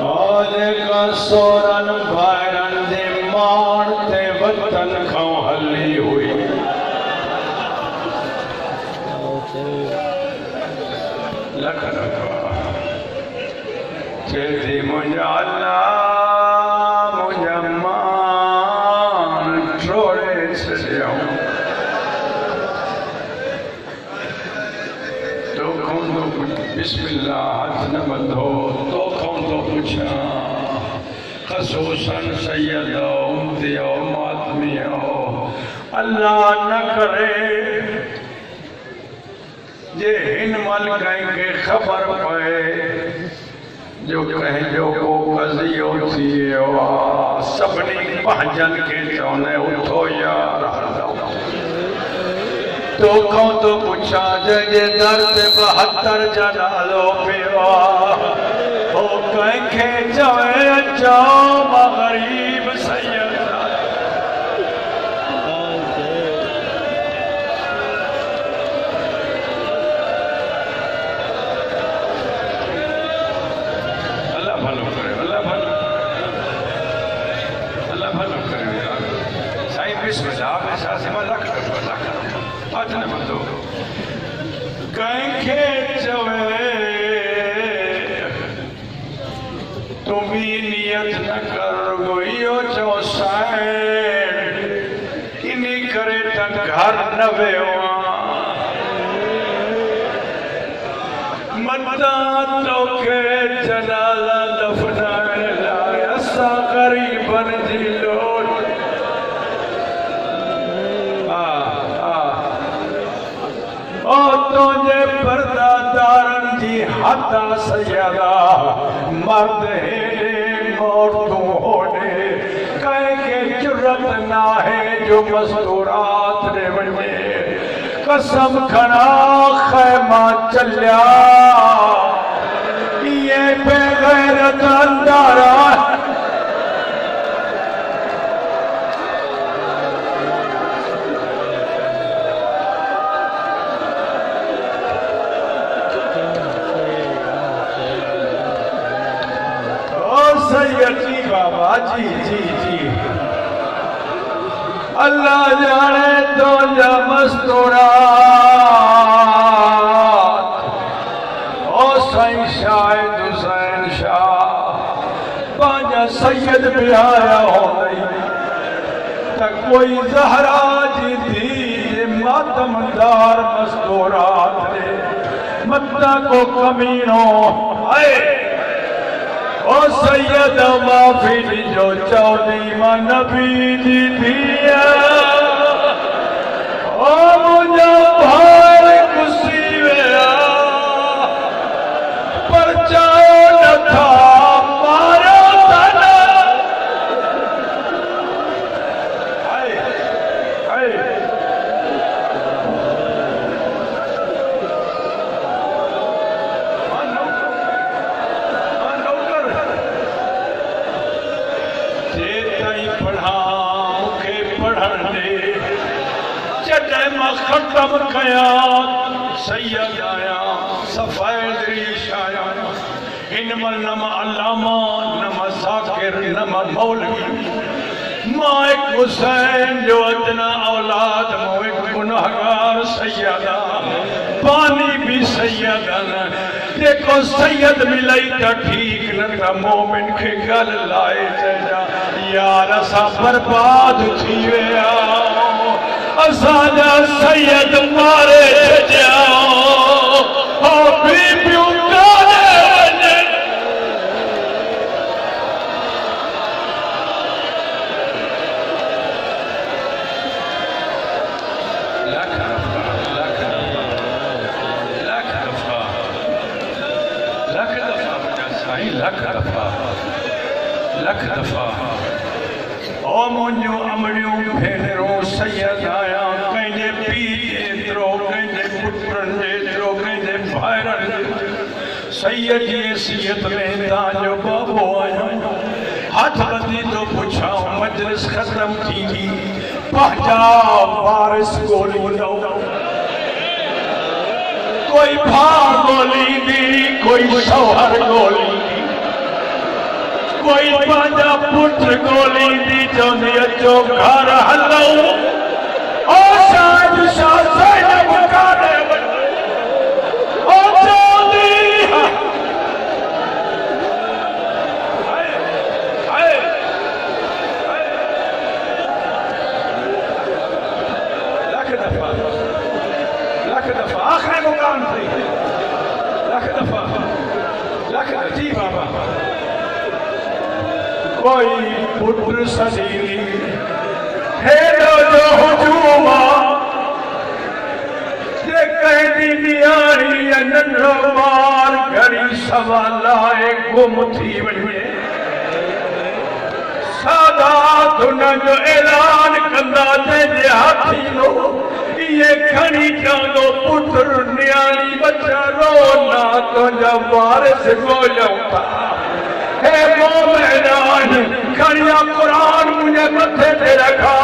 और का सोरन भाइरन जे मान ते वतन खां हली हुई लख चेती मुंहिंजा अल्लाह मुंहिंजा मान छोड़े छॾियऊं तोखां तो बिस्मिल्लाह हथ न बंधो तोखां तो पुछां खसूसन सैयद उम्मती मातमी अल्लाह न करे जे हिन मल कंहिंखे ख़बर पए जो कंहिंजो को कज़ियो थी वियो आहे सभिनी पंहिंजनि खे चवंदे उथो यार तोखां तो पुछां जंहिंजे दर ते 72 जा नालो पियो आहे हो कंहिंखे चवे अचो मां ग़रीब सैयद कंहिंखे चवे तूं बि नियत न कर इहो चओ साईं इन करे त घर न वियो मता तोखे जनाज़ा दफ़नाइण लाइ असां ग़रीबन जी लोट तुझे परदादारन जी हदा सैयदा मर्द हेडे मौतूं होडे कंहिंखे जुर्रत ना है जो मस्तूरात ॾे वञे कसम खणा ख़ैमा चलिया इहे बेग़ैरत अंदारा सैयदी बाबा जी जी जी अल्लाह जाने तो जा मस्तूरात ओ साईं शायद हुसैन शाह पंहिंजा सैयद भी आया हो त कोई ज़हरा जी धी मातमदार मस्तूरात ने मत्ता को कमीनो आए ओ सैयद माफ़ी जो चौधी मां नबी जी दिया ओ मुझा भार कुसी विया पर चायो नथा मारो तना आए आए खत्म कया सैयद आया सफायद रीश आया इन मल नमा अल्लामा नमा साकिर नमा मौलवी मां एक हुसैन जो अदना औलाद मां एक गुनाहगार सैयदा पानी भी सैयदन देखो सैयद मिलई त ठीक न त मोमिन खे गल लाए चइजा यार असां बर्बाद थी विया असांजा सैयद मारे छॾियाऊं हो बीबियूं काॾे वञनि लख दफ़ा मुंहिंजा साईं लख दफ़ा ओ मुंहिंजूं अमड़ियूं भेनरूं सैयद आया कंहिंजे पीउ एतिरो कंहिंजे पुटनि जेतिरो कंहिंजे भाइरनि सैयद जी हैसियत में तव्हांजो बाबो आहियो हथ ॿधी थो पुछां मजलिस ख़त्म थींदी पंहिंजा वारिस ॻोल्हींदो कोई भाउ ॻोल्हींदी कोई शौहर ॻोल्हींदी कोई पंहिंजा पुट ॻोल्हींदी चवंदी अचो घर हलूं ओ शायद शाह ज़ैनब काॾे ओ चवंदी लख दफ़ा आख़िरी मुकाम थी लख दफ़ा जी बाबा कोई पुत्र सदी हेॾो जो हुजूम जे कंहिंजी नियाणी नंढो ॿार घड़ी सवा लाइ गुम थी वञे सादात हुन जो ऐलान कंदा जंहिंजे हाथी लो इहे खणी चवंदो पुत्र नियाणी बचा रोना तुंहिंजा वारिस ॻोल्हियूं था हे मोमिनान खणिया क़ुरान मुंहिंजे मथे ते रखा